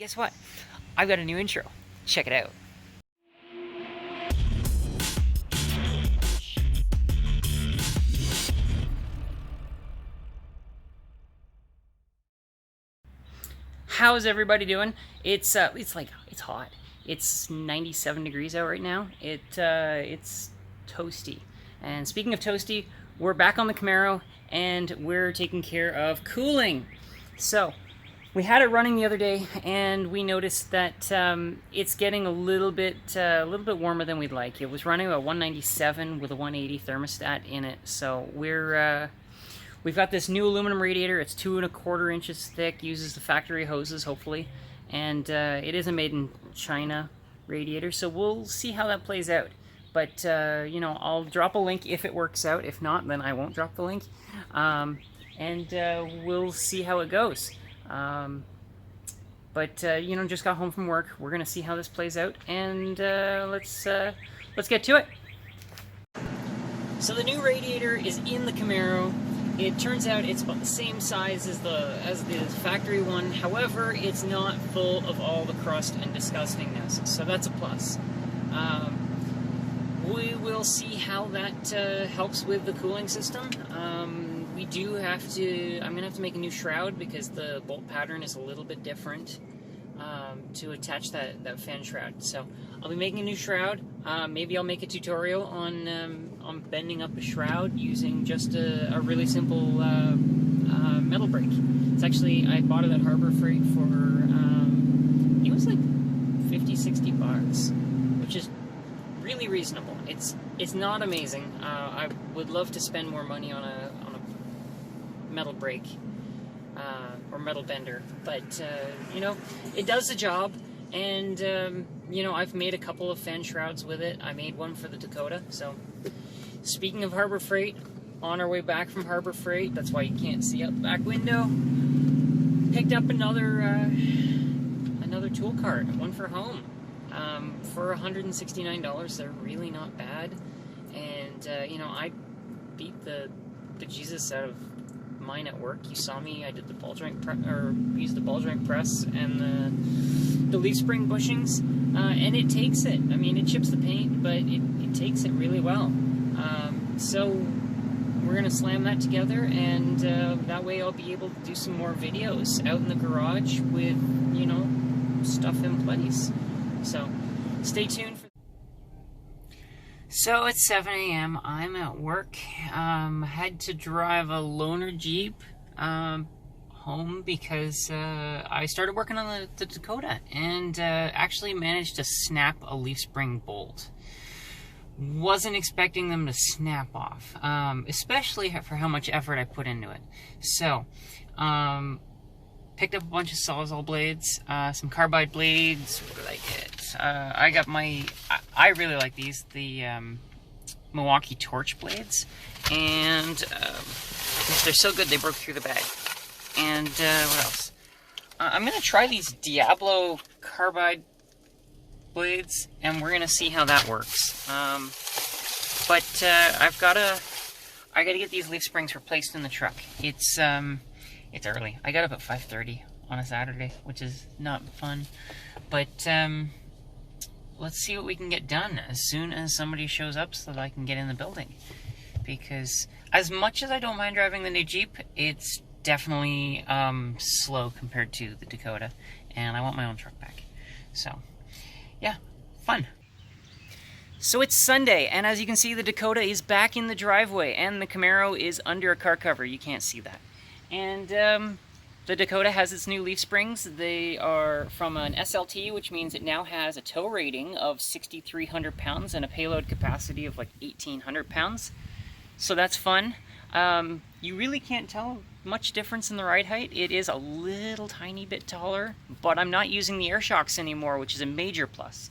Guess what? I've got a new intro. Check it out. How's everybody doing? It's hot. It's 97 degrees out right now. It's toasty. And speaking of toasty, we're back on the Camaro and we're taking care of cooling. So we had it running the other day, and we noticed that it's getting a little bit warmer than we'd like. It was running about 197 with a 180 thermostat in it. So we've got this new aluminum radiator. It's 2¼ inches thick. Uses the factory hoses, hopefully, and it is a made in China radiator. So we'll see how that plays out. But you know, I'll drop a link if it works out. If not, then I won't drop the link, and we'll see how it goes. You know, just got home from work. We're gonna see how this plays out, and let's get to it. So the new radiator is in the Camaro. It turns out it's about the same size as the factory one. However, it's not full of all the crust and disgustingness, so that's a plus. We will see how that helps with the cooling system. We do have to, I'm going to have to make a new shroud because the bolt pattern is a little bit different to attach that fan shroud. So I'll be making a new shroud. Maybe I'll make a tutorial on bending up a shroud using just a really simple metal brake. It's actually, I bought it at Harbor Freight for, it was like 50-60 bucks, which is really reasonable. It's not amazing. I would love to spend more money on a metal brake or metal bender, but you know, it does the job. And you know, I've made a couple of fan shrouds with it. I made one for the Dakota. So speaking of Harbor Freight, on our way back from Harbor Freight, that's why you can't see out the back window, picked up another tool cart, one for home. For $169, they're really not bad, and you know, I beat the bejesus out of mine at work. You saw me. I did the ball joint used the ball joint press and the leaf spring bushings, and it takes it. I mean, it chips the paint, but it takes it really well. So we're gonna slam that together, and that way I'll be able to do some more videos out in the garage with, you know, stuff in place. So stay tuned for. So it's 7 a.m. I'm at work. Had to drive a loaner Jeep home because I started working on the Dakota, and actually managed to snap a leaf spring bolt. Wasn't expecting them to snap off, especially for how much effort I put into it. So picked up a bunch of Sawzall blades, some carbide blades. What did I get? I got I really like these, the Milwaukee torch blades, and they're so good they broke through the bag. And what else? I'm gonna try these Diablo carbide blades, and we're gonna see how that works. But I gotta get these leaf springs replaced in the truck. It's early. I got up at 5:30 on a Saturday, which is not fun. But let's see what we can get done as soon as somebody shows up so that I can get in the building. Because as much as I don't mind driving the new Jeep, it's definitely slow compared to the Dakota, and I want my own truck back. So, yeah, fun. So it's Sunday, and as you can see, the Dakota is back in the driveway, and the Camaro is under a car cover. You can't see that. And the Dakota has its new leaf springs. They are from an SLT, which means it now has a tow rating of 6,300 pounds and a payload capacity of like 1,800 pounds. So that's fun. You really can't tell much difference in the ride height. It is a little tiny bit taller, but I'm not using the air shocks anymore, which is a major plus.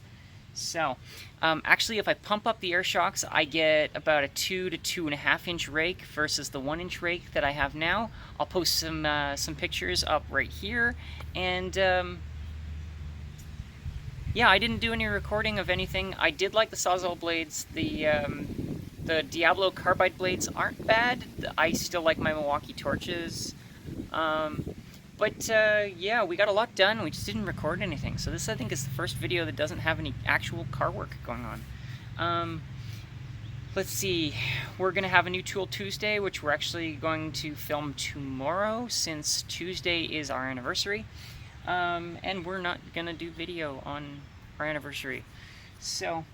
So, actually, if I pump up the air shocks, I get about a 2 to 2.5 inch rake versus the 1 inch rake that I have now. I'll post some pictures up right here, and yeah, I didn't do any recording of anything. I did like the Sawzall blades. The Diablo carbide blades aren't bad. I still like my Milwaukee torches. But yeah, we got a lot done. We just didn't record anything. So this, I think, is the first video that doesn't have any actual car work going on. Let's see. We're going to have a new Tool Tuesday, which we're actually going to film tomorrow, since Tuesday is our anniversary. And we're not going to do video on our anniversary. So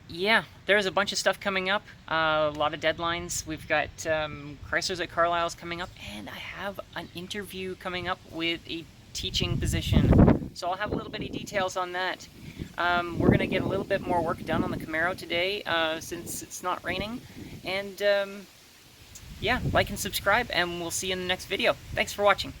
yeah, there's a bunch of stuff coming up, a lot of deadlines. We've got Chrysler's at Carlisle's coming up, and I have an interview coming up with a teaching position. So I'll have a little bit of details on that. We're going to get a little bit more work done on the Camaro today, since it's not raining. And yeah, like and subscribe, and we'll see you in the next video. Thanks for watching.